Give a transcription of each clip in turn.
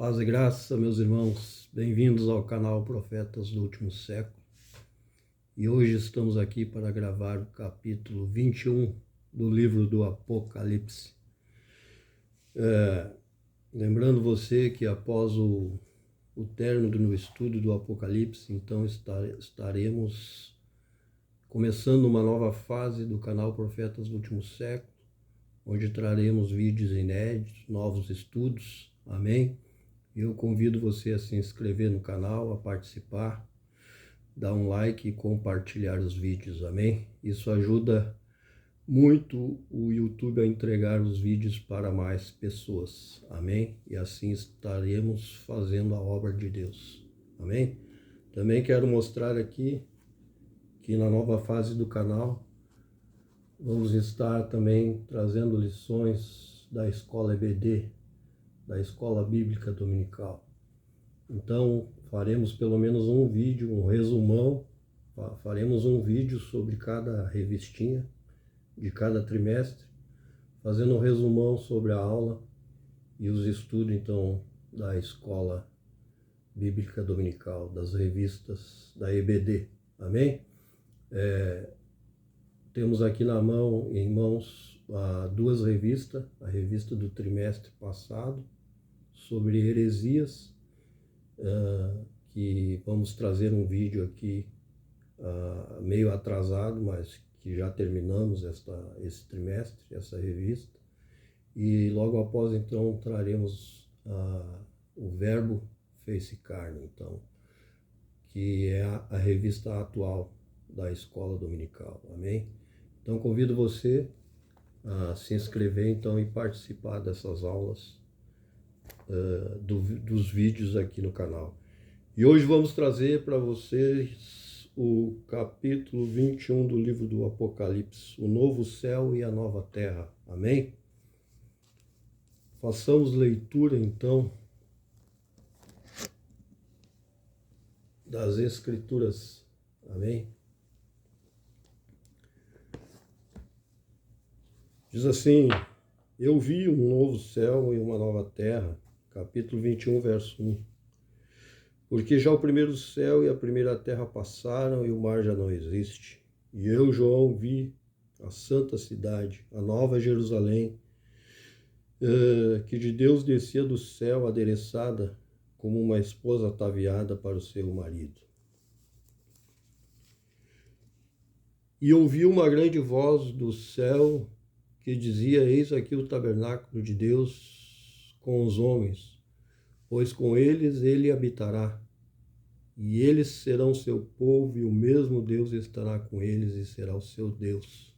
Paz e graça, meus irmãos, bem-vindos ao canal Profetas do Último Século. E hoje estamos aqui para gravar o capítulo 21 do livro do Apocalipse. Lembrando você que após o término do estudo do Apocalipse, então estaremos começando uma nova fase do canal Profetas do Último Século, onde traremos vídeos inéditos, novos estudos, amém? Eu convido você a se inscrever no canal, a participar, dar um like e compartilhar os vídeos, amém? Isso ajuda muito o YouTube a entregar os vídeos para mais pessoas, amém? E assim estaremos fazendo a obra de Deus, amém? Também quero mostrar aqui que na nova fase do canal vamos estar também trazendo lições da Escola EBD, da Escola Bíblica Dominical. Então, faremos pelo menos um vídeo, um resumão, faremos um vídeo sobre cada revistinha de cada trimestre, fazendo um resumão sobre a aula e os estudos, então, da Escola Bíblica Dominical, das revistas da EBD, amém? Temos aqui em mãos, duas revistas, a revista do trimestre passado, sobre heresias, que vamos trazer um vídeo aqui meio atrasado, mas que já terminamos esse trimestre, essa revista, e logo após então traremos o Verbo fez-se carne, então, que é a revista atual da Escola Dominical, amém? Então convido você a se inscrever então e participar dessas aulas, dos vídeos aqui no canal. E hoje vamos trazer para vocês o capítulo 21 do livro do Apocalipse, o novo céu e a nova terra, amém? Façamos leitura então das Escrituras, amém? Diz assim: eu vi um novo céu e uma nova terra, capítulo 21, verso 1. Porque já o primeiro céu e a primeira terra passaram e o mar já não existe. E eu, João, vi a santa cidade, a nova Jerusalém, que de Deus descia do céu, adereçada como uma esposa ataviada para o seu marido. E ouvi uma grande voz do céu que dizia: eis aqui o tabernáculo de Deus com os homens, pois com eles ele habitará. E eles serão seu povo, e o mesmo Deus estará com eles e será o seu Deus.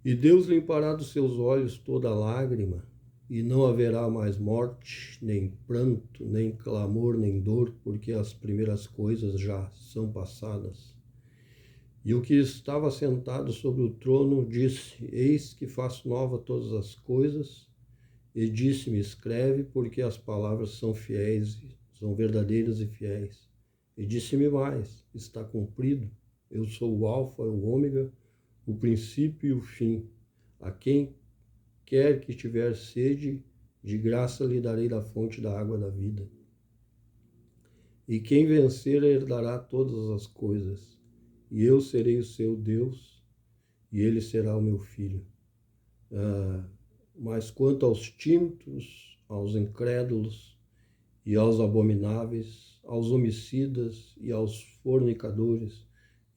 E Deus limpará dos seus olhos toda lágrima, e não haverá mais morte, nem pranto, nem clamor, nem dor, porque as primeiras coisas já são passadas. E o que estava sentado sobre o trono disse: eis que faço nova todas as coisas. E disse-me: escreve, porque as palavras são fiéis, são verdadeiras e fiéis. E disse-me mais: está cumprido. Eu sou o Alfa e o Ômega, o princípio e o fim. A quem quer que tiver sede, de graça lhe darei da fonte da água da vida. E quem vencer herdará todas as coisas. E eu serei o seu Deus, e ele será o meu filho. Mas quanto aos tímidos, aos incrédulos e aos abomináveis, aos homicidas e aos fornicadores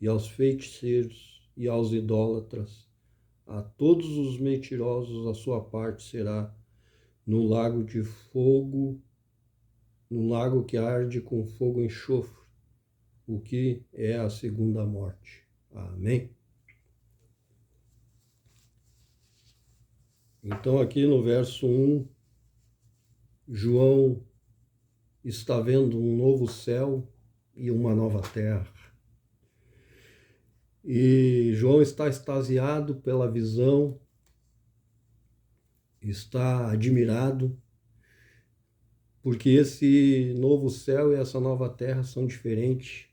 e aos feiticeiros e aos idólatras, a todos os mentirosos a sua parte será no lago de fogo, no lago que arde com fogo e enxofre, o que é a segunda morte. Amém? Então aqui no verso 1, João está vendo um novo céu e uma nova terra. E João está extasiado pela visão, está admirado, porque esse novo céu e essa nova terra são diferentes.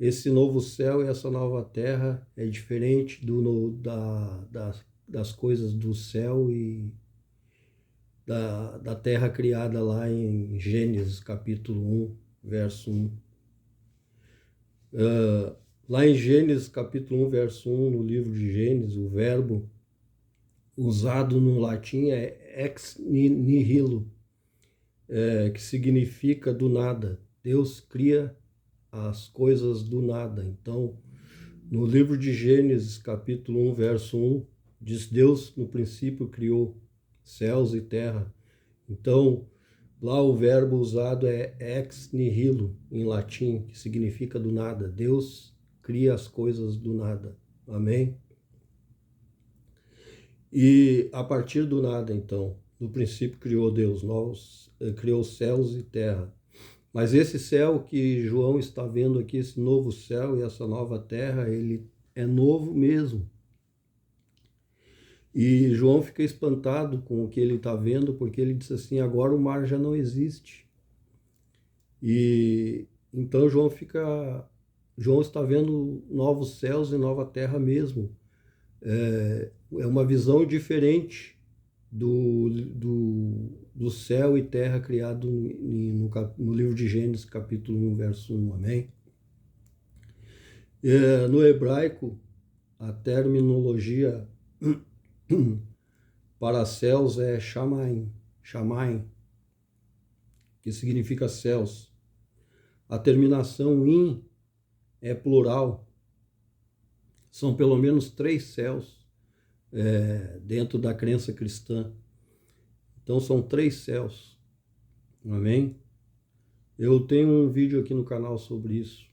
Esse novo céu e essa nova terra é diferente das coisas do céu da terra criada lá em Gênesis capítulo 1, verso 1. Lá em Gênesis capítulo 1, verso 1, no livro de Gênesis, o verbo usado no latim é ex nihilo, que significa do nada. Deus cria as coisas do nada. Então, no livro de Gênesis, capítulo 1, verso 1, diz: Deus no princípio criou céus e terra. Então, lá o verbo usado é ex nihilo, em latim, que significa do nada. Deus cria as coisas do nada. Amém? E a partir do nada, então, no princípio criou Deus, criou céus e terra. Mas esse céu que João está vendo aqui, esse novo céu e essa nova terra, ele é novo mesmo. E João fica espantado com o que ele está vendo, porque ele diz assim: agora o mar já não existe. E então João está vendo novos céus e nova terra mesmo. É uma visão diferente do céu e terra criado no livro de Gênesis, capítulo 1, verso 1. Amém? No hebraico, a terminologia para céus é Shamaim, que significa céus. A terminação in é plural. São pelo menos 3 céus dentro da crença cristã. Então são 3 céus. Amém? Eu tenho um vídeo aqui no canal sobre isso,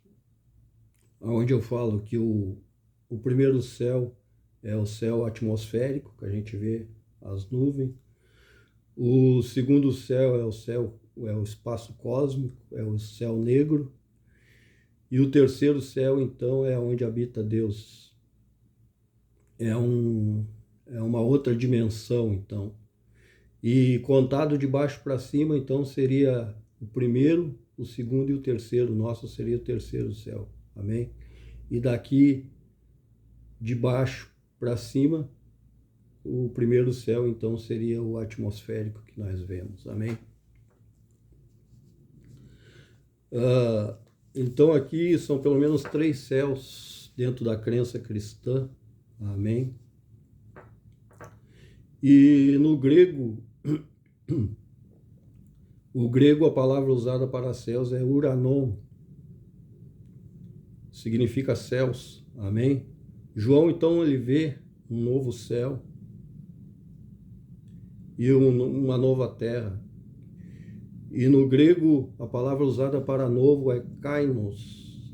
onde eu falo que o primeiro céu é o céu atmosférico, que a gente vê as nuvens. O segundo céu é o espaço cósmico, é o céu negro. E o terceiro céu, então, é onde habita Deus. É uma outra dimensão, então. E contado de baixo para cima, então, seria o primeiro, o segundo e o terceiro. O nosso seria o terceiro céu. Amém? E daqui de baixo para cima, o primeiro céu, então, seria o atmosférico que nós vemos. Amém? Então, aqui são pelo menos 3 céus dentro da crença cristã. Amém? E no grego, a palavra usada para céus é uranon, significa céus. Amém? João, então, ele vê um novo céu e uma nova terra. E no grego, a palavra usada para novo é kainos,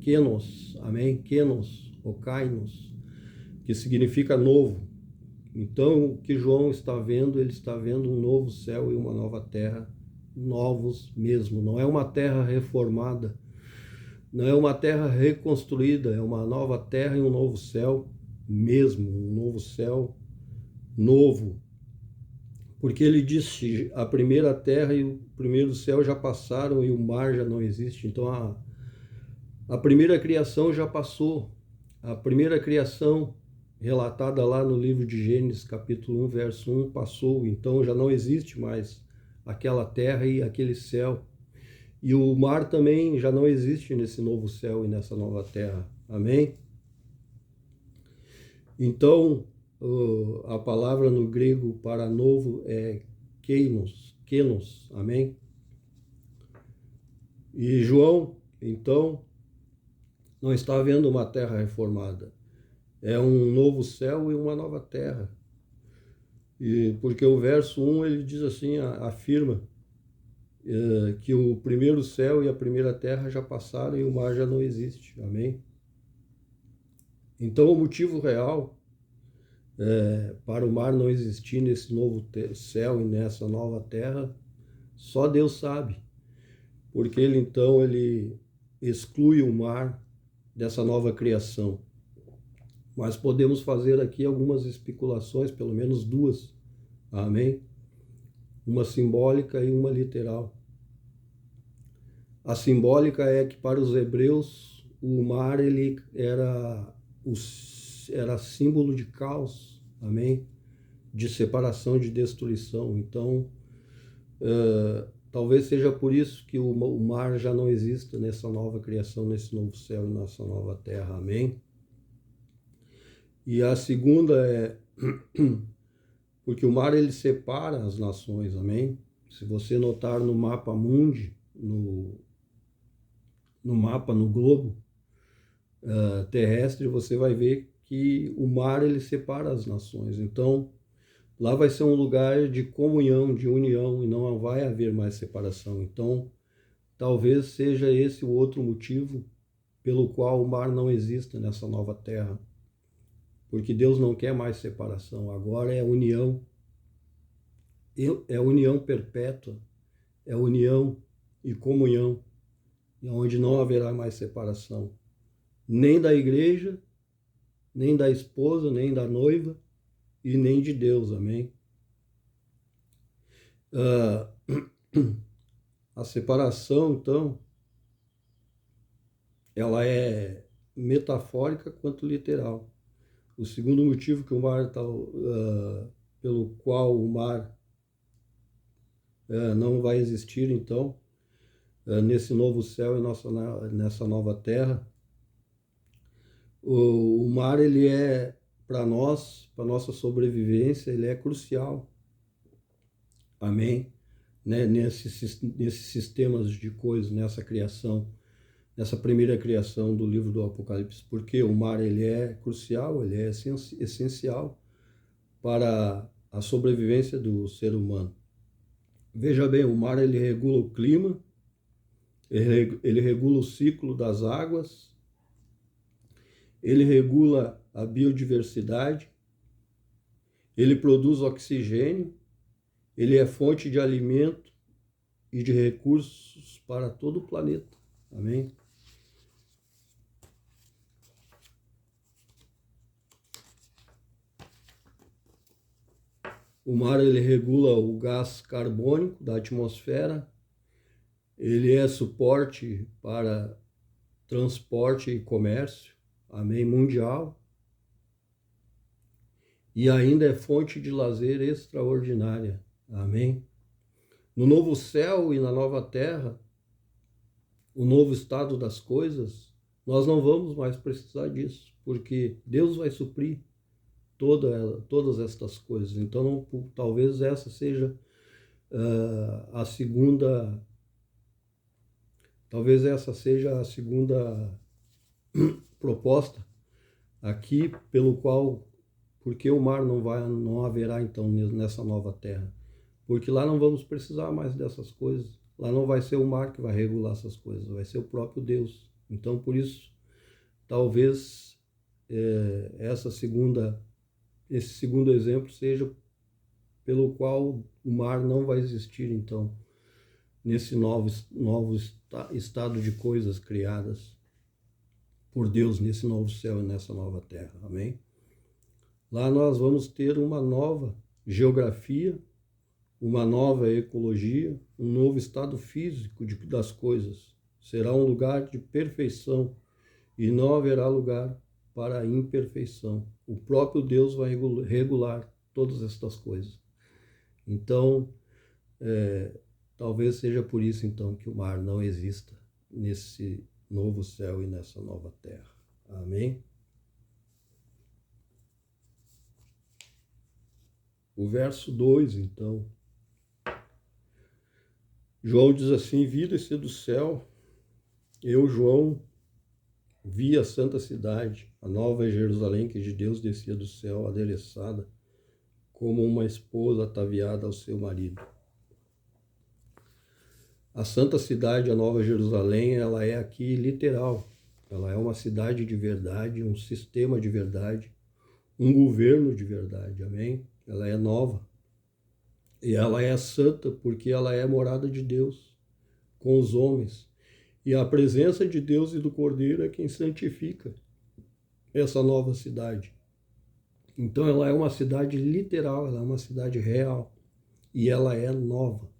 kenos, amém? Kenos, ou kainos, que significa novo. Então, o que João está vendo, ele está vendo um novo céu e uma nova terra, novos mesmo. Não é uma terra reformada, não é uma terra reconstruída, é uma nova terra e um novo céu mesmo, um novo céu novo. Porque ele disse: a primeira terra e o primeiro céu já passaram e o mar já não existe. Então a primeira criação já passou. A primeira criação relatada lá no livro de Gênesis, capítulo 1, verso 1, passou. Então já não existe mais aquela terra e aquele céu. E o mar também já não existe nesse novo céu e nessa nova terra. Amém? Então, a palavra no grego para novo é kenos, amém? E João, então, não está vendo uma terra reformada, é um novo céu e uma nova terra. E porque o verso 1 ele diz assim, afirma que o primeiro céu e a primeira terra já passaram e o mar já não existe, amém? Então o motivo real para o mar não existir nesse novo céu e nessa nova terra, só Deus sabe. Porque ele exclui o mar dessa nova criação. Mas podemos fazer aqui algumas especulações, pelo menos 2, amém? Uma simbólica e uma literal. A simbólica é que para os hebreus o mar era símbolo de caos, amém? de separação, de destruição. Então, talvez seja por isso que o mar já não exista nessa nova criação, nesse novo céu e nessa nova terra. Amém? E a segunda é porque o mar ele separa as nações. Amém? Se você notar no mapa mundi, no mapa, no globo terrestre, você vai ver que o mar ele separa as nações. Então, lá vai ser um lugar de comunhão, de união, e não vai haver mais separação. Então, talvez seja esse o outro motivo pelo qual o mar não exista nessa nova terra. Porque Deus não quer mais separação, agora é união. É união perpétua, é união e comunhão, onde não haverá mais separação, nem da igreja, nem da esposa, nem da noiva, e nem de Deus. Amém? A separação, então, ela é metafórica quanto literal. O segundo motivo que o mar pelo qual o mar não vai existir, então, nesse novo céu e nessa nova terra, o mar, ele é, para nós, para nossa sobrevivência, ele é crucial. Amém? Né? Nesses sistemas de coisas, nessa criação, nessa primeira criação do livro do Apocalipse, porque o mar ele é crucial, ele é essencial para a sobrevivência do ser humano. Veja bem, o mar ele regula o clima, ele regula o ciclo das águas, ele regula a biodiversidade, ele produz oxigênio, ele é fonte de alimento e de recursos para todo o planeta. Amém? O mar ele regula o gás carbônico da atmosfera, ele é suporte para transporte e comércio, amém, mundial, e ainda é fonte de lazer extraordinária, amém. No novo céu e na nova terra, o novo estado das coisas, nós não vamos mais precisar disso, porque Deus vai suprir todas estas coisas. Então, talvez essa seja a segunda, proposta aqui, porque o mar não haverá então nessa nova terra, porque lá não vamos precisar mais dessas coisas. Lá não vai ser o mar que vai regular essas coisas, vai ser o próprio Deus. Então, por isso, talvez esse segundo exemplo seja pelo qual o mar não vai existir, então, nesse novo estado de coisas criadas por Deus, nesse novo céu e nessa nova terra. Amém? Lá nós vamos ter uma nova geografia, uma nova ecologia, um novo estado físico das coisas. Será um lugar de perfeição e não haverá lugar para a imperfeição. O próprio Deus vai regular todas estas coisas. Então, talvez seja por isso então que o mar não exista nesse novo céu e nessa nova terra. Amém? O verso 2, então. João diz assim: vi descer do céu, eu, João, vi a santa cidade, a nova Jerusalém, que de Deus descia do céu, adereçada, como uma esposa ataviada ao seu marido. A santa cidade, a nova Jerusalém, ela é aqui literal. Ela é uma cidade de verdade, um sistema de verdade, um governo de verdade, amém? Ela é nova. E ela é santa porque ela é morada de Deus com os homens. E a presença de Deus e do Cordeiro é quem santifica essa nova cidade. Então ela é uma cidade literal, ela é uma cidade real. E ela é nova.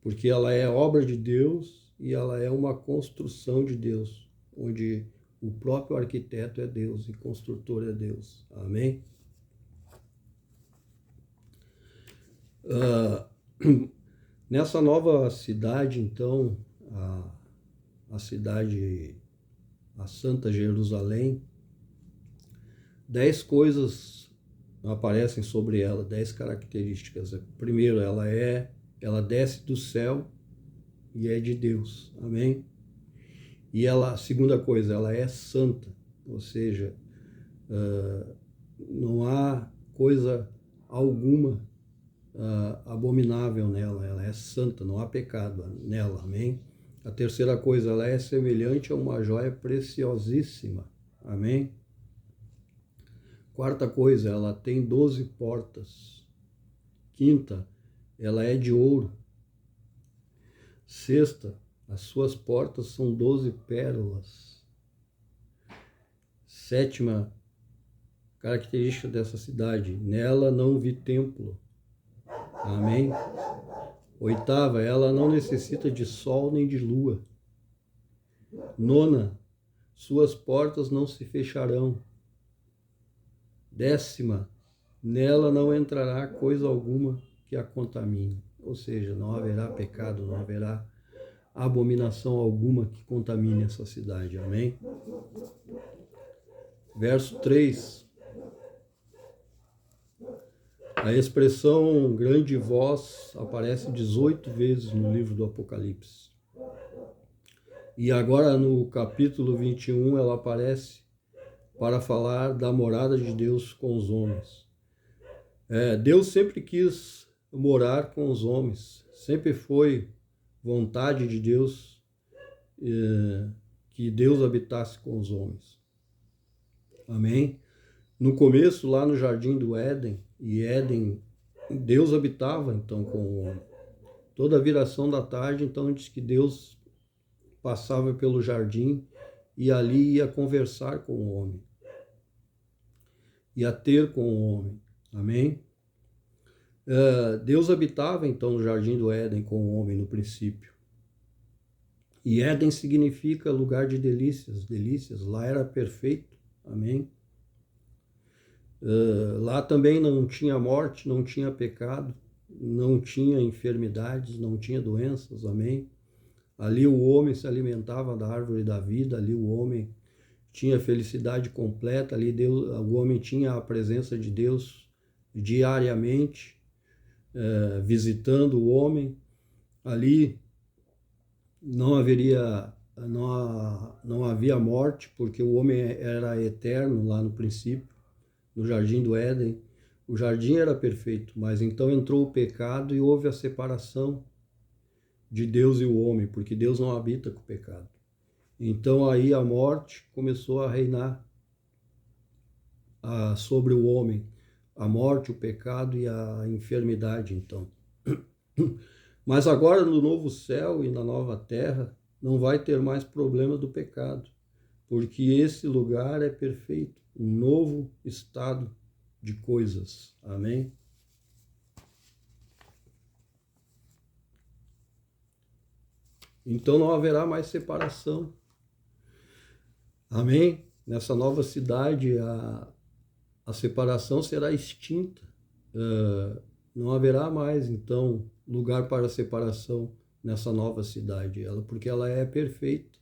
Porque ela é obra de Deus e ela é uma construção de Deus, onde o próprio arquiteto é Deus e construtor é Deus. Amém? Ah, nessa nova cidade, então, a cidade, a Santa Jerusalém, 10 coisas aparecem sobre ela, 10 características. Primeiro, ela desce do céu e é de Deus, amém? E ela, a segunda coisa, ela é santa, ou seja, não há coisa alguma abominável nela, ela é santa, não há pecado nela, amém? A terceira coisa, ela é semelhante a uma joia preciosíssima, amém? Quarta coisa, ela tem 12 portas. Quinta, ela é de ouro. Sexta, as suas portas são 12 pérolas. Sétima característica dessa cidade, nela não vi templo. Amém? Oitava, ela não necessita de sol nem de lua. Nona, suas portas não se fecharão. Décima, nela não entrará coisa alguma que a contamine. Ou seja, não haverá pecado, não haverá abominação alguma que contamine essa cidade. Amém? Verso 3. A expressão grande voz aparece 18 vezes no livro do Apocalipse. E agora no capítulo 21 ela aparece para falar da morada de Deus com os homens. Deus sempre quis morar com os homens, sempre foi vontade de Deus que Deus habitasse com os homens. Amém? No começo, lá no Jardim do Éden, Deus habitava então com o homem. Toda a viração da tarde, então, diz que Deus passava pelo jardim e ali ia conversar com o homem. Ia ter com o homem. Amém? Deus habitava então no Jardim do Éden com o homem no princípio. E Éden significa lugar de delícias, delícias. Lá era perfeito. Amém? Lá também não tinha morte, não tinha pecado, não tinha enfermidades, não tinha doenças, amém? Ali o homem se alimentava da árvore da vida, ali o homem tinha felicidade completa, ali o homem tinha a presença de Deus diariamente, visitando o homem. Ali não havia morte, porque o homem era eterno lá no princípio. No Jardim do Éden, o jardim era perfeito, mas então entrou o pecado e houve a separação de Deus e o homem, porque Deus não habita com o pecado. Então aí a morte começou a reinar sobre o homem, a morte, o pecado e a enfermidade, então. Mas agora no novo céu e na nova terra não vai ter mais problema do pecado, porque esse lugar é perfeito, um novo estado de coisas. Amém? Então não haverá mais separação. Amém? Nessa nova cidade a separação será extinta. Não haverá mais, então, lugar para separação nessa nova cidade, porque ela é perfeita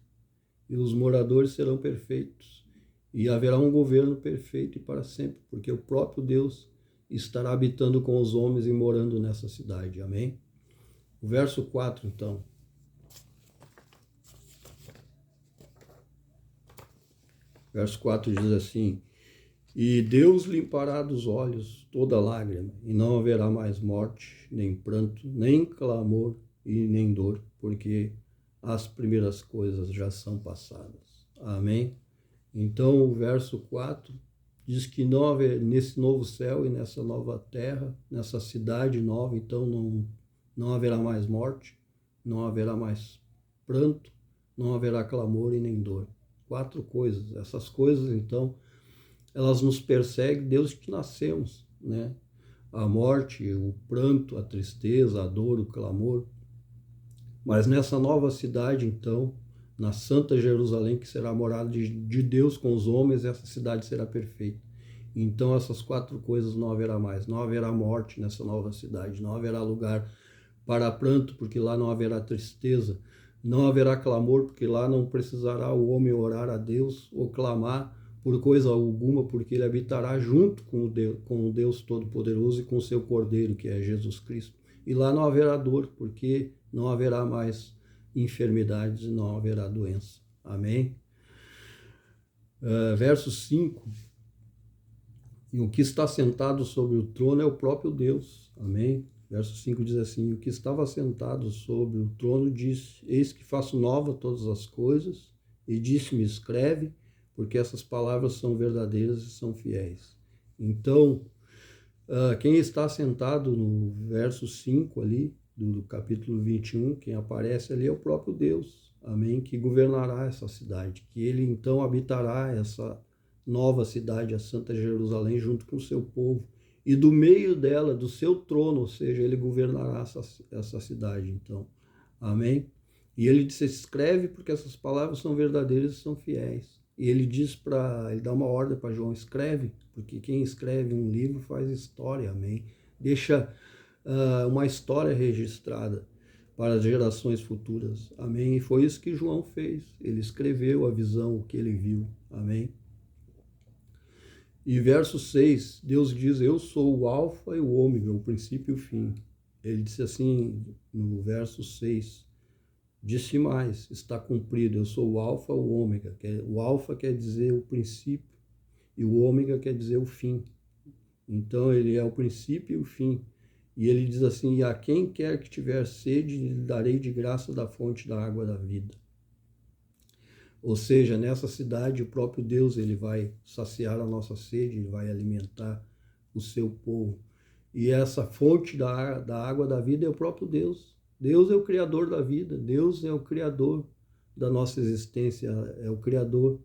e os moradores serão perfeitos. E haverá um governo perfeito e para sempre, porque o próprio Deus estará habitando com os homens e morando nessa cidade. Amém? O verso 4, então. Verso 4 diz assim: E Deus limpará dos olhos toda lágrima, e não haverá mais morte, nem pranto, nem clamor e nem dor, porque as primeiras coisas já são passadas. Amém? Então, o verso 4 diz que nesse novo céu e nessa nova terra, nessa cidade nova, então não haverá mais morte, não haverá mais pranto, não haverá clamor e nem dor. 4 coisas. Essas coisas, então, elas nos perseguem desde que nascemos, né? A morte, o pranto, a tristeza, a dor, o clamor. Mas nessa nova cidade, então, na Santa Jerusalém, que será a morada de Deus com os homens, essa cidade será perfeita. Então essas 4 coisas não haverá mais. Não haverá morte nessa nova cidade, não haverá lugar para pranto, porque lá não haverá tristeza, não haverá clamor, porque lá não precisará o homem orar a Deus ou clamar por coisa alguma, porque ele habitará junto com o Deus Todo-Poderoso e com o seu Cordeiro, que é Jesus Cristo. E lá não haverá dor, porque não haverá mais enfermidades e não haverá doença. Amém? Verso 5. E o que está sentado sobre o trono é o próprio Deus. Amém? Verso 5 diz assim: o que estava sentado sobre o trono disse: eis que faço nova todas as coisas. E disse-me: escreve, porque essas palavras são verdadeiras e são fiéis. Então, quem está sentado no verso 5 ali, do capítulo 21, quem aparece ali é o próprio Deus. Amém? Que governará essa cidade, que ele então habitará essa nova cidade, a Santa Jerusalém, junto com o seu povo. E do meio dela, do seu trono, ou seja, ele governará essa cidade, então. Amém? E ele disse: escreve, porque essas palavras são verdadeiras e são fiéis. E ele ele dá uma ordem para João: escreve, porque quem escreve um livro faz história, amém? Deixa uma história registrada para as gerações futuras, amém? E foi isso que João fez, ele escreveu a visão, o que ele viu, amém? E verso 6, Deus diz: eu sou o alfa e o ômega, o princípio e o fim. Ele disse assim no verso 6, disse mais: está cumprido, eu sou o alfa e o ômega. O alfa quer dizer o princípio e o ômega quer dizer o fim. Então ele é o princípio e o fim. E ele diz assim: e a quem quer que tiver sede, lhe darei de graça da fonte da água da vida. Ou seja, nessa cidade o próprio Deus ele vai saciar a nossa sede, ele vai alimentar o seu povo. E essa fonte da água da vida é o próprio Deus. Deus é o criador da vida, Deus é o criador da nossa existência, é o criador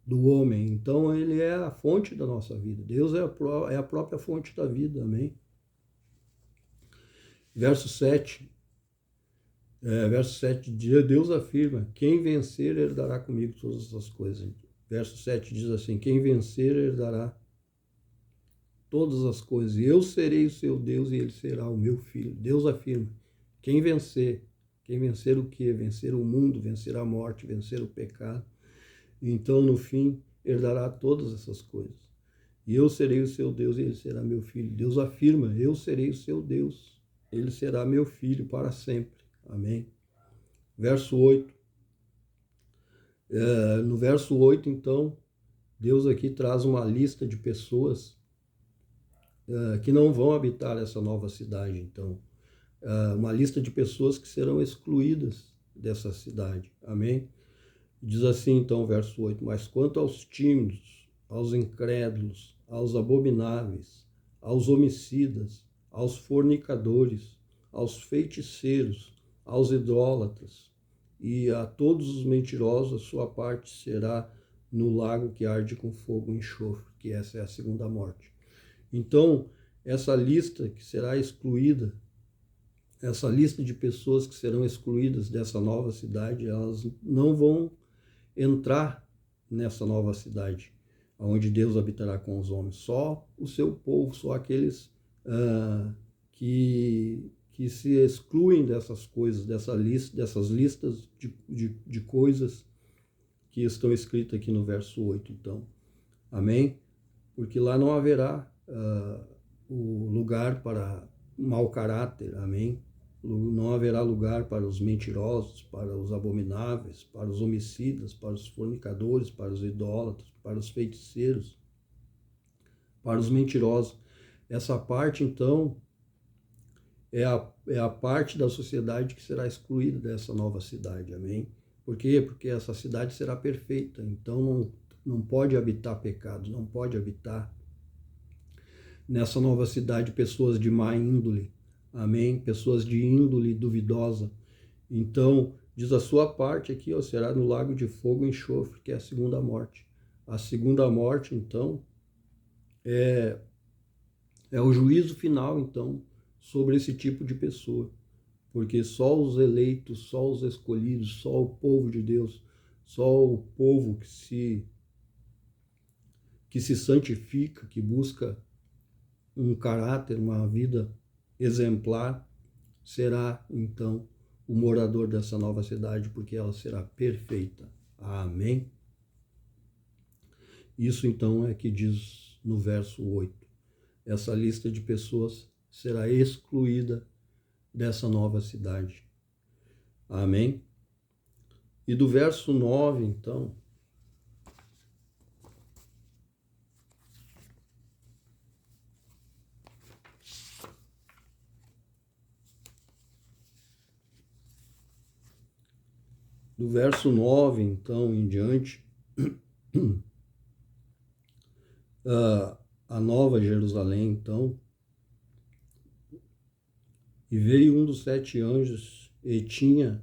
do homem. Então ele é a fonte da nossa vida. Deus é a própria fonte da vida, amém? Verso 7. Verso 7, Deus afirma: quem vencer herdará comigo todas essas coisas. Verso 7 diz assim: quem vencer herdará todas as coisas, e eu serei o seu Deus e ele será o meu filho. Deus afirma: quem vencer o quê? Vencer o mundo, vencer a morte, vencer o pecado, então no fim herdará todas essas coisas. E eu serei o seu Deus e ele será meu filho. Deus afirma: eu serei o seu Deus, ele será meu filho para sempre. Amém? Verso 8. No verso 8, então, Deus aqui traz uma lista de pessoas que não vão habitar essa nova cidade. Então, uma lista de pessoas que serão excluídas dessa cidade. Amém? Diz assim, então, verso 8: mas quanto aos tímidos, aos incrédulos, aos abomináveis, aos homicidas, aos fornicadores, aos feiticeiros, aos idólatras e a todos os mentirosos, a sua parte será no lago que arde com fogo e enxofre, que essa é a segunda morte. Então, essa lista que será excluída, essa lista de pessoas que serão excluídas dessa nova cidade, elas não vão entrar nessa nova cidade, onde Deus habitará com os homens. Só o seu povo, só aqueles que se excluem dessas coisas, dessas listas de coisas que estão escritas aqui no verso 8, então. Amém? Porque lá não haverá o lugar para mau caráter, amém? Não haverá lugar para os mentirosos, para os abomináveis, para os homicidas, para os fornicadores, para os idólatras, para os feiticeiros, para os mentirosos. Essa parte, então, é a parte da sociedade que será excluída dessa nova cidade, amém? Por quê? Porque essa cidade será perfeita, então não pode habitar pecado, não pode habitar nessa nova cidade pessoas de má índole, amém? Pessoas de índole duvidosa. Então, diz a sua parte aqui, será no lago de fogo e enxofre, que é a segunda morte. A segunda morte, então, é o juízo final, então, sobre esse tipo de pessoa. Porque só os eleitos, só os escolhidos, só o povo de Deus, só o povo que se que se santifica, que busca um caráter, uma vida exemplar, será então o morador dessa nova cidade, porque ela será perfeita. Amém? Isso então é que diz no verso 8. Essa lista de pessoas será excluída dessa nova cidade. Amém? E do verso 9, então, do verso 9, então, em diante, a nova Jerusalém, então, e veio um dos 7 anjos e tinham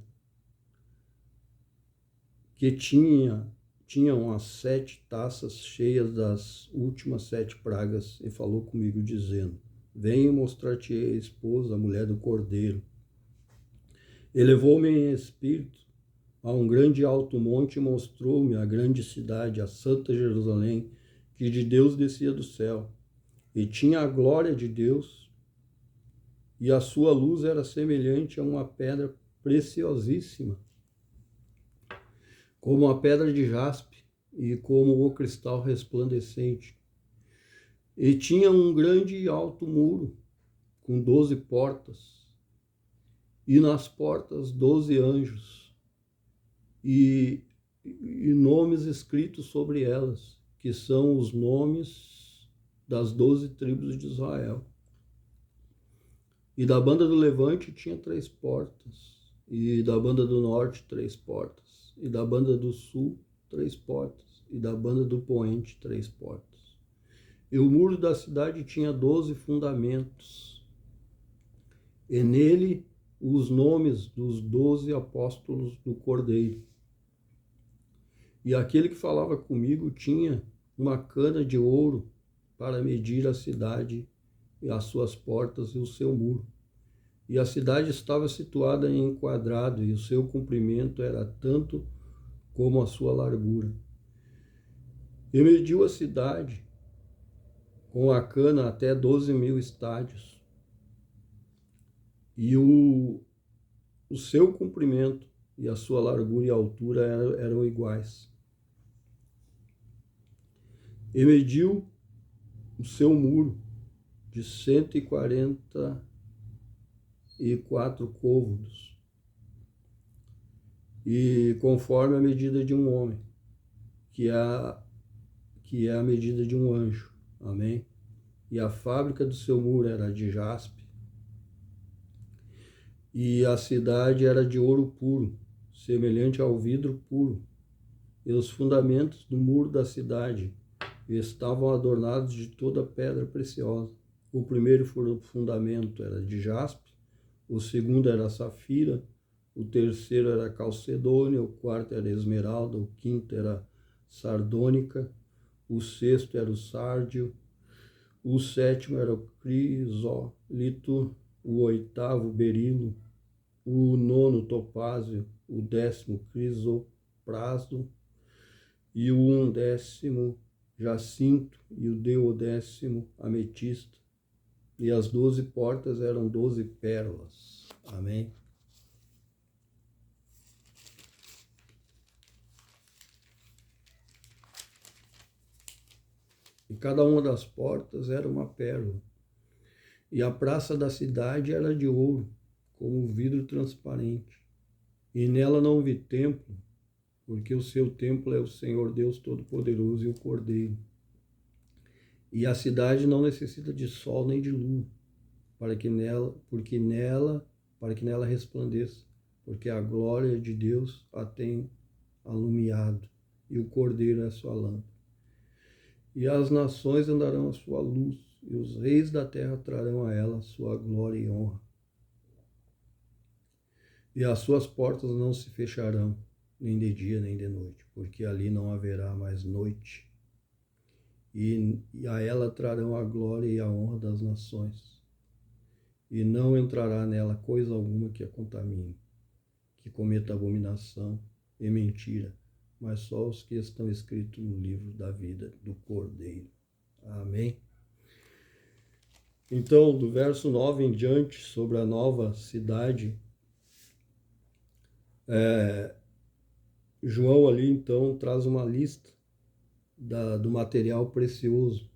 as 7 taças cheias das últimas 7 pragas, e falou comigo, dizendo: Venha mostrar-te a esposa, a mulher do Cordeiro. Elevou-me em espírito a um grande alto monte e mostrou-me a grande cidade, a santa Jerusalém, que de Deus descia do céu, e tinha a glória de Deus, e a sua luz era semelhante a uma pedra preciosíssima, como a pedra de jaspe e como o cristal resplandecente. E tinha um grande e alto muro, com 12 portas, e nas portas 12 anjos, e nomes escritos sobre elas, que são os nomes das 12 tribos de Israel. E da banda do Levante tinha 3 portas, e da banda do Norte 3 portas, e da banda do Sul 3 portas, e da banda do Poente 3 portas. E o muro da cidade tinha 12 fundamentos, e nele os nomes dos 12 apóstolos do Cordeiro. E aquele que falava comigo tinha uma cana de ouro para medir a cidade e as suas portas e o seu muro. E a cidade estava situada em quadrado, e o seu comprimento era tanto como a sua largura. E mediu a cidade com a cana até 12.000 estádios. E o seu comprimento e a sua largura e altura eram iguais. E mediu o seu muro de 144 côvados, e conforme a medida de um homem, que é a medida de um anjo. Amém? E a fábrica do seu muro era de jaspe, e a cidade era de ouro puro, semelhante ao vidro puro. E os fundamentos do muro da cidade estavam adornados de toda pedra preciosa. O primeiro fundamento era de jaspe, o segundo era safira, o terceiro era calcedônia, o quarto era esmeralda, o quinto era sardônica, o sexto era o sárdio, o sétimo era o crisólito, o oitavo berilo, o nono topázio, o 10º crisopraso, e o 11º jacinto, e o 12º ametista. E as 12 portas eram 12 pérolas. Amém? E cada uma das portas era uma pérola. E a praça da cidade era de ouro, como vidro transparente. E nela não vi templo, porque o seu templo é o Senhor Deus Todo-Poderoso e o Cordeiro. E a cidade não necessita de sol nem de lua, para que nela resplandeça, porque a glória de Deus a tem alumiado, e o Cordeiro é a sua lâmpada. E as nações andarão à sua luz, e os reis da terra trarão a ela sua glória e honra. E as suas portas não se fecharão, nem de dia nem de noite, porque ali não haverá mais noite. E a ela trarão a glória e a honra das nações. E não entrará nela coisa alguma que a contamine, que cometa abominação e mentira, mas só os que estão escritos no livro da vida do Cordeiro. Amém? Então, do verso 9 em diante, sobre a nova cidade, João ali então traz uma lista do material precioso,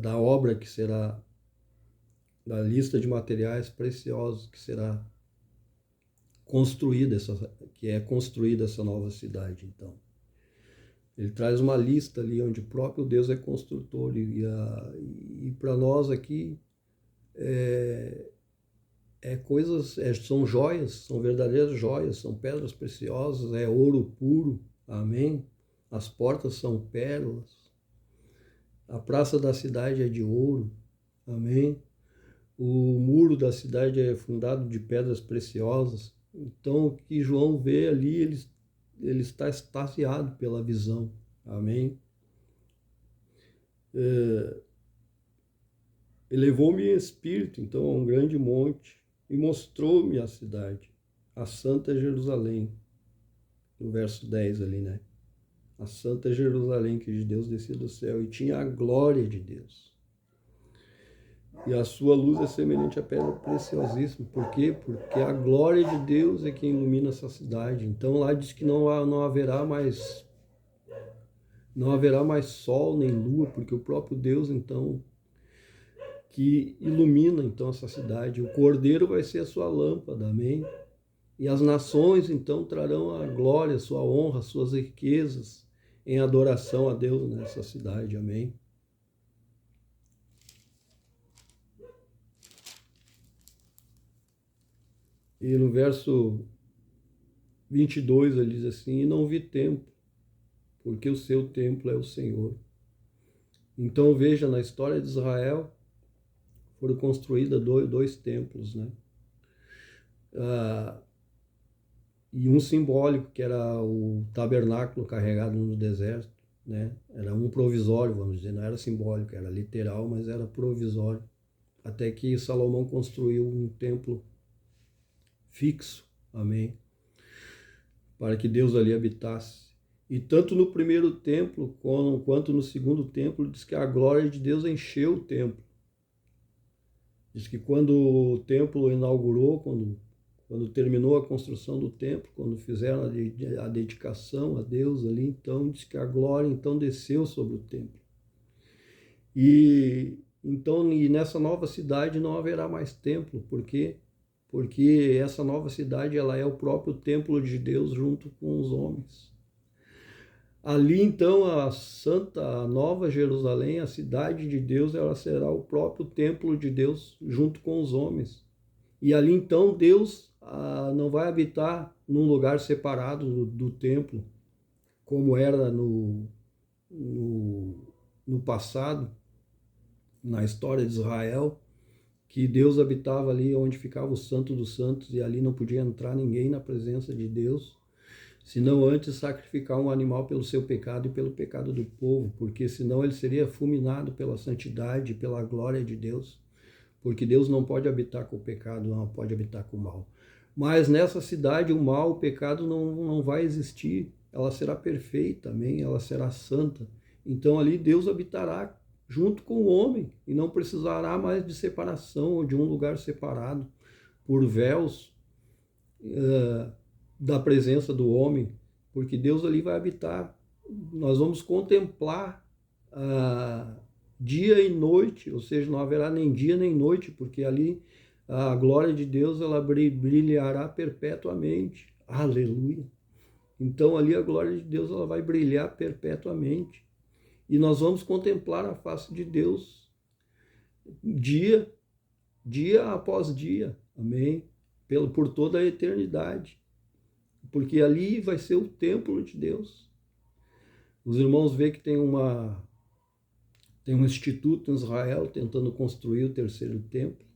da obra que será, da lista de materiais preciosos que será construída, que é construída essa nova cidade. Então, ele traz uma lista ali onde o próprio Deus é construtor, e para nós aqui coisas, são joias, são verdadeiras joias, são pedras preciosas, é ouro puro, amém? As portas são pérolas, a praça da cidade é de ouro, amém? O muro da cidade é fundado de pedras preciosas. Então, o que João vê ali, ele está extasiado pela visão, amém? Elevou-me em espírito, então, a um grande monte, e mostrou-me a cidade, a Santa Jerusalém, no verso 10 ali, né? A Santa Jerusalém, que de Deus descia do céu, e tinha a glória de Deus. E a sua luz é semelhante à pedra preciosíssima. Por quê? Porque a glória de Deus é quem ilumina essa cidade. Então lá diz que não haverá mais sol nem lua, porque o próprio Deus, então, que ilumina então essa cidade. O Cordeiro vai ser a sua lâmpada, amém? E as nações então trarão a glória, a sua honra, as suas riquezas em adoração a Deus nessa cidade, amém? E no verso 22 ele diz assim: e não vi templo, porque o seu templo é o Senhor. Então veja, na história de Israel foram construídos dois templos, né? E um simbólico, que era o tabernáculo carregado no deserto, né? Era um provisório, vamos dizer, não era simbólico, era literal, mas era provisório. Até que Salomão construiu um templo fixo, amém? Para que Deus ali habitasse. E tanto no primeiro templo quanto no segundo templo, diz que a glória de Deus encheu o templo. Diz que quando o templo inaugurou, quando terminou a construção do templo, quando fizeram a dedicação a Deus ali, então diz que a glória então desceu sobre o templo. E nessa nova cidade não haverá mais templo, porque essa nova cidade ela é o próprio templo de Deus junto com os homens. Ali então a Nova Jerusalém, a cidade de Deus, ela será o próprio templo de Deus junto com os homens. E ali então Deus não vai habitar num lugar separado do templo, como era no passado, na história de Israel, que Deus habitava ali onde ficava o Santo dos Santos, e ali não podia entrar ninguém na presença de Deus, senão antes sacrificar um animal pelo seu pecado e pelo pecado do povo, porque senão ele seria fulminado pela santidade e pela glória de Deus, porque Deus não pode habitar com o pecado, não pode habitar com o mal. Mas nessa cidade o mal, o pecado não vai existir, ela será perfeita, amém? Ela será santa. Então ali Deus habitará junto com o homem, e não precisará mais de separação ou de um lugar separado por véus da presença do homem, porque Deus ali vai habitar. Nós vamos contemplar dia e noite, ou seja, não haverá nem dia nem noite, porque ali a glória de Deus ela brilhará perpetuamente. Aleluia! Então ali a glória de Deus ela vai brilhar perpetuamente. E nós vamos contemplar a face de Deus dia após dia, amém? Por toda a eternidade, porque ali vai ser o templo de Deus. Os irmãos veem que tem um instituto em Israel tentando construir o terceiro templo,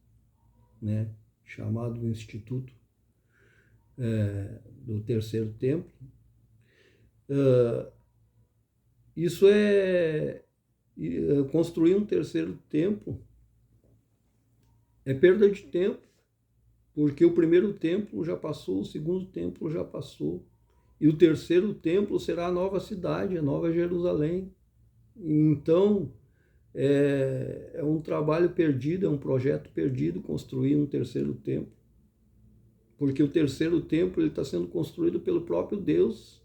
né? Chamado Instituto do Terceiro Templo. Isso construir um terceiro templo é perda de tempo, porque o primeiro templo já passou, o segundo templo já passou, e o terceiro templo será a nova cidade, a nova Jerusalém. Então, é um trabalho perdido, é um projeto perdido construir um terceiro templo, porque o terceiro templo está sendo construído pelo próprio Deus.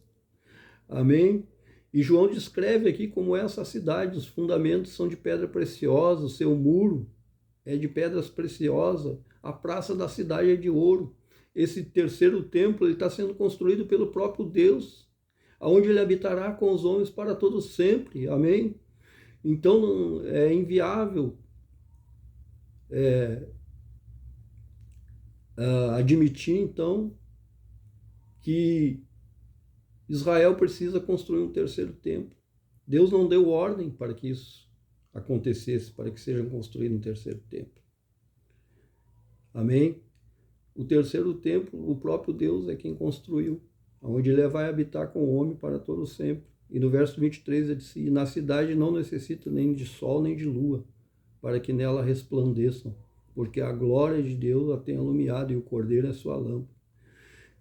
Amém? E João descreve aqui como é essa cidade, os fundamentos são de pedra preciosa, o seu muro é de pedras preciosas, a praça da cidade é de ouro. Esse terceiro templo está sendo construído pelo próprio Deus, onde ele habitará com os homens para todo sempre. Amém? Então é inviável admitir então que Israel precisa construir um terceiro templo. Deus não deu ordem para que isso acontecesse, para que seja construído um terceiro templo. Amém? O terceiro templo, o próprio Deus é quem construiu, onde ele vai habitar com o homem para todo sempre. E no verso 23 ele diz: e na cidade não necessita nem de sol nem de lua, para que nela resplandeçam, porque a glória de Deus a tem alumiado e o cordeiro é sua lâmpada.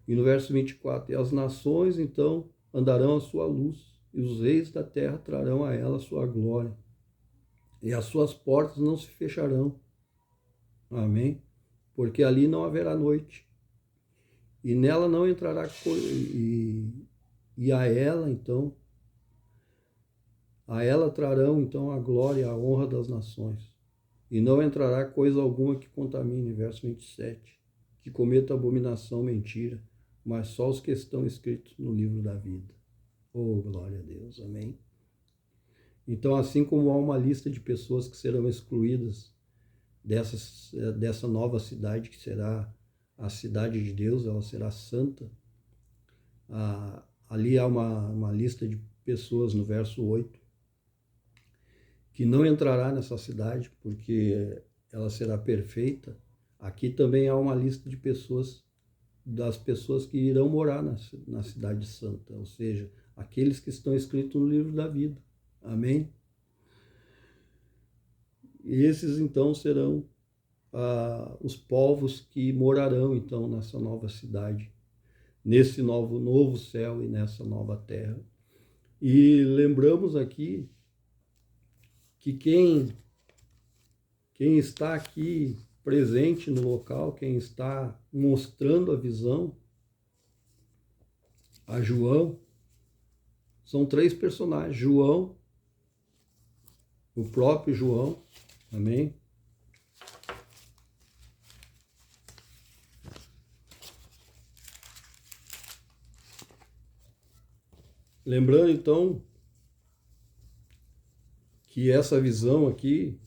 E no verso 24, e as nações então andarão à sua luz, e os reis da terra trarão a ela a sua glória, e as suas portas não se fecharão. Amém? Porque ali não haverá noite, e nela não entrará e a ela então, a ela trarão então a glória e a honra das nações, e não entrará coisa alguma que contamine, verso 27, que cometa abominação, mentira, mas só os que estão escritos no livro da vida. Oh, glória a Deus, amém? Então, assim como há uma lista de pessoas que serão excluídas dessa nova cidade, que será a cidade de Deus, ela será santa, ali há uma lista de pessoas no verso 8, que não entrará nessa cidade, porque ela será perfeita. Aqui também há uma lista de pessoas, das pessoas que irão morar na cidade santa, ou seja, aqueles que estão escritos no livro da vida. Amém? E esses então serão os povos que morarão então nessa nova cidade, nesse novo céu e nessa nova terra. E lembramos aqui que quem está aqui presente no local, quem está mostrando a visão a João, são 3 personagens: João, o próprio João, amém? Lembrando então que essa visão aqui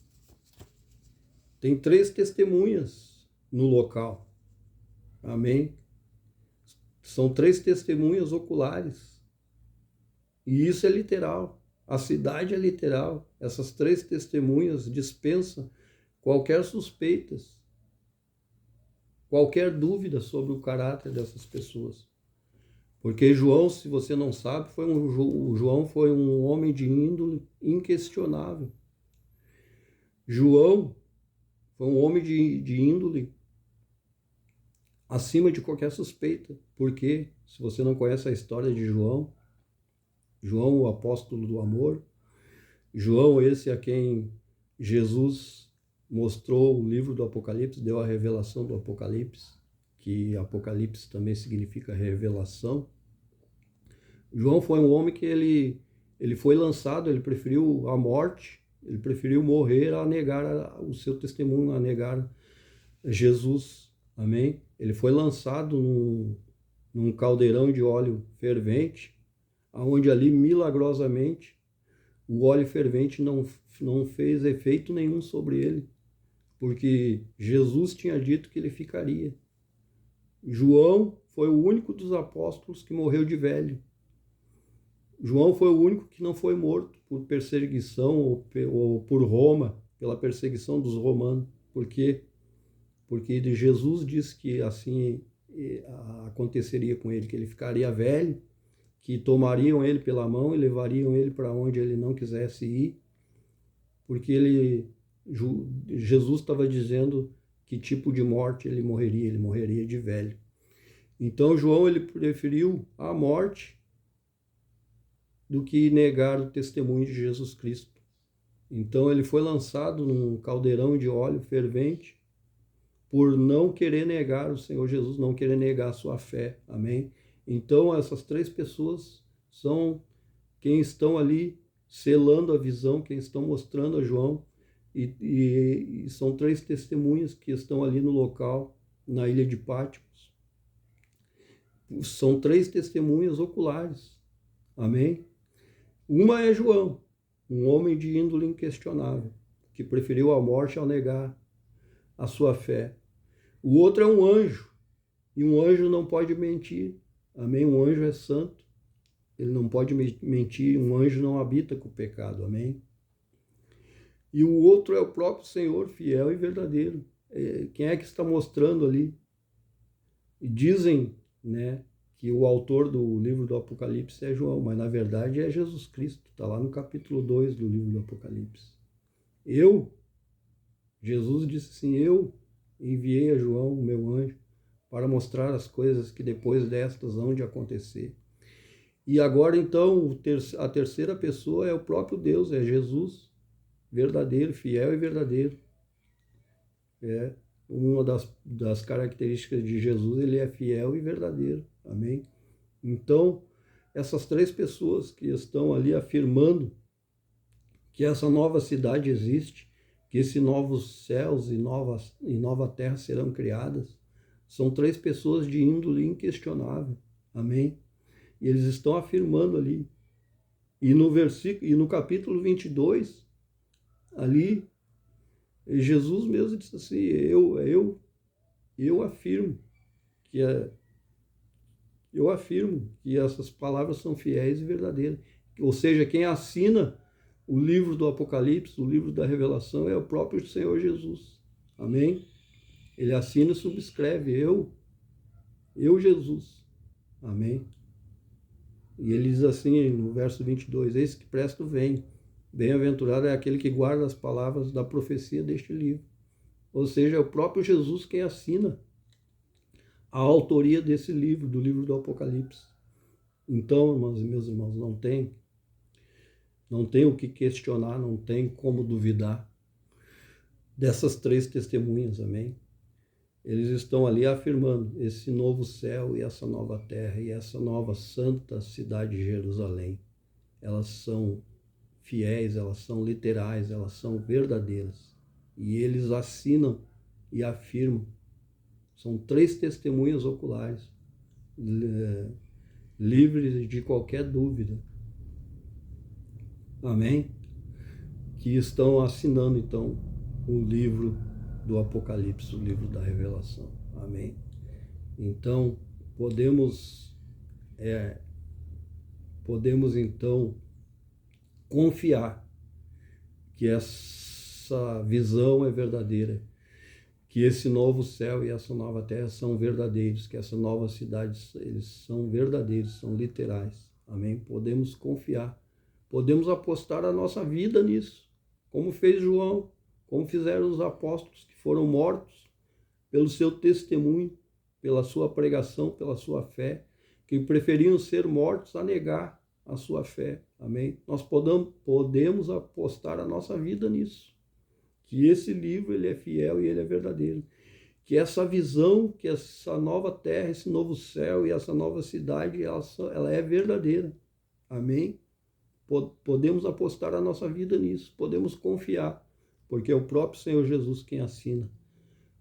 tem 3 testemunhas no local, amém? São 3 testemunhas oculares, e isso é literal, a cidade é literal. Essas 3 testemunhas dispensam qualquer suspeitas, qualquer dúvida sobre o caráter dessas pessoas. Porque João, se você não sabe, João foi um homem de índole inquestionável. João foi um homem de índole acima de qualquer suspeita. Porque, se você não conhece a história de João, o apóstolo do amor, João, esse a quem Jesus mostrou o livro do Apocalipse, deu a revelação do Apocalipse, que Apocalipse também significa revelação. João foi um homem que ele foi lançado, ele preferiu a morte, ele preferiu morrer a negar o seu testemunho, a negar Jesus, amém? Ele foi lançado num caldeirão de óleo fervente, onde ali milagrosamente o óleo fervente não fez efeito nenhum sobre ele, porque Jesus tinha dito que ele ficaria. João foi o único dos apóstolos que morreu de velho. João foi o único que não foi morto por perseguição ou por Roma, pela perseguição dos romanos. Por quê? Porque Jesus disse que assim aconteceria com ele, que ele ficaria velho, que tomariam ele pela mão e levariam ele para onde ele não quisesse ir, porque Jesus estava dizendo que tipo de morte ele morreria de velho. Então João ele preferiu a morte do que negar o testemunho de Jesus Cristo. Então ele foi lançado num caldeirão de óleo fervente por não querer negar o Senhor Jesus, não querer negar a sua fé. Amém? Então essas 3 pessoas são quem estão ali selando a visão, quem estão mostrando a João, e são 3 testemunhas que estão ali no local, na ilha de Patmos. São 3 testemunhas oculares. Amém? Uma é João, um homem de índole inquestionável, que preferiu a morte ao negar a sua fé. O outro é um anjo, e um anjo não pode mentir. Amém? Um anjo é santo, ele não pode mentir, um anjo não habita com o pecado. Amém? E o outro é o próprio Senhor, fiel e verdadeiro. Quem é que está mostrando ali? E dizem, né, que o autor do livro do Apocalipse é João, mas na verdade é Jesus Cristo. Está lá no capítulo 2 do livro do Apocalipse. Jesus disse assim, eu enviei a João, o meu anjo, para mostrar as coisas que depois destas hão de acontecer. E agora então a terceira pessoa é o próprio Deus, é Jesus, verdadeiro, fiel e verdadeiro. É uma das características de Jesus, ele é fiel e verdadeiro. Amém? Então, essas 3 pessoas que estão ali afirmando que essa nova cidade existe, que esses novos céus e nova terra serão criadas, são 3 pessoas de índole inquestionável. Amém? E eles estão afirmando ali. E no capítulo 22, ali, Jesus mesmo disse assim, eu afirmo que essas palavras são fiéis e verdadeiras. Ou seja, quem assina o livro do Apocalipse, o livro da Revelação, é o próprio Senhor Jesus. Amém? Ele assina e subscreve, eu Jesus. Amém? E ele diz assim no verso 22, eis que presto vem, bem-aventurado é aquele que guarda as palavras da profecia deste livro. Ou seja, é o próprio Jesus quem assina a autoria desse livro, do livro do Apocalipse. Então, irmãos e meus irmãos, não tem o que questionar, não tem como duvidar dessas 3 testemunhas, amém? Eles estão ali afirmando esse novo céu e essa nova terra e essa nova santa cidade de Jerusalém. Elas são fiéis, elas são literais, elas são verdadeiras. E eles assinam e afirmam. São 3 testemunhas oculares, livres de qualquer dúvida. Amém? Que estão assinando, então, o livro do Apocalipse, o livro da Revelação. Amém? Então, podemos então, confiar que essa visão é verdadeira, que esse novo céu e essa nova terra são verdadeiros, que essa nova cidade, eles são verdadeiros, são literais. Amém? Podemos confiar, podemos apostar a nossa vida nisso, como fez João, como fizeram os apóstolos que foram mortos pelo seu testemunho, pela sua pregação, pela sua fé, que preferiam ser mortos a negar a sua fé. Amém? Nós podemos apostar a nossa vida nisso. Que esse livro ele é fiel e ele é verdadeiro. Que essa visão, que essa nova terra, esse novo céu e essa nova cidade, ela é verdadeira. Amém? Podemos apostar a nossa vida nisso, podemos confiar, porque é o próprio Senhor Jesus quem assina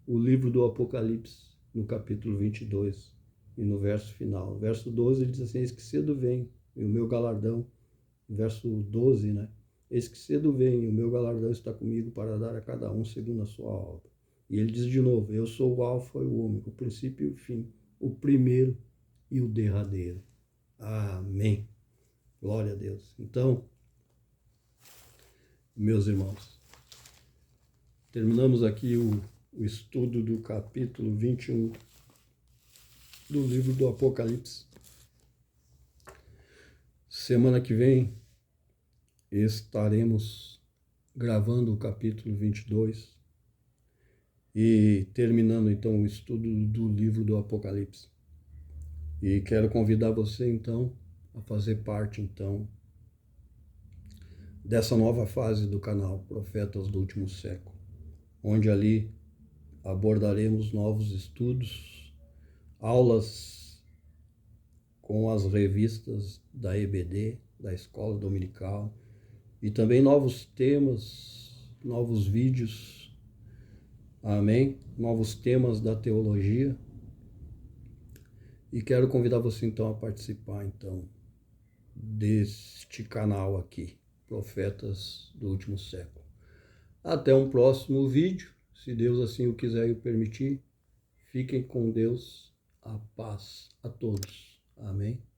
o livro do Apocalipse, no capítulo 22 e no verso final. No verso 12 ele diz assim, eis que cedo vem, e o meu galardão, verso 12, né? Eis que cedo vem, e o meu galardão está comigo para dar a cada um segundo a sua obra. E ele diz de novo, eu sou o alfa e o ômega, o princípio e o fim, o primeiro e o derradeiro. Amém. Glória a Deus. Então, meus irmãos, terminamos aqui o estudo do capítulo 21 do livro do Apocalipse. Semana que vem estaremos gravando o capítulo 22 e terminando então o estudo do livro do Apocalipse. E quero convidar você então a fazer parte então dessa nova fase do canal Profetas do Último Século, onde ali abordaremos novos estudos, aulas com as revistas da EBD, da Escola Dominical, e também novos temas, novos vídeos, amém? Novos temas da teologia. E quero convidar você então a participar então deste canal aqui, Profetas do Último Século. Até um próximo vídeo, se Deus assim o quiser e o permitir. Fiquem com Deus, a paz a todos. Amém.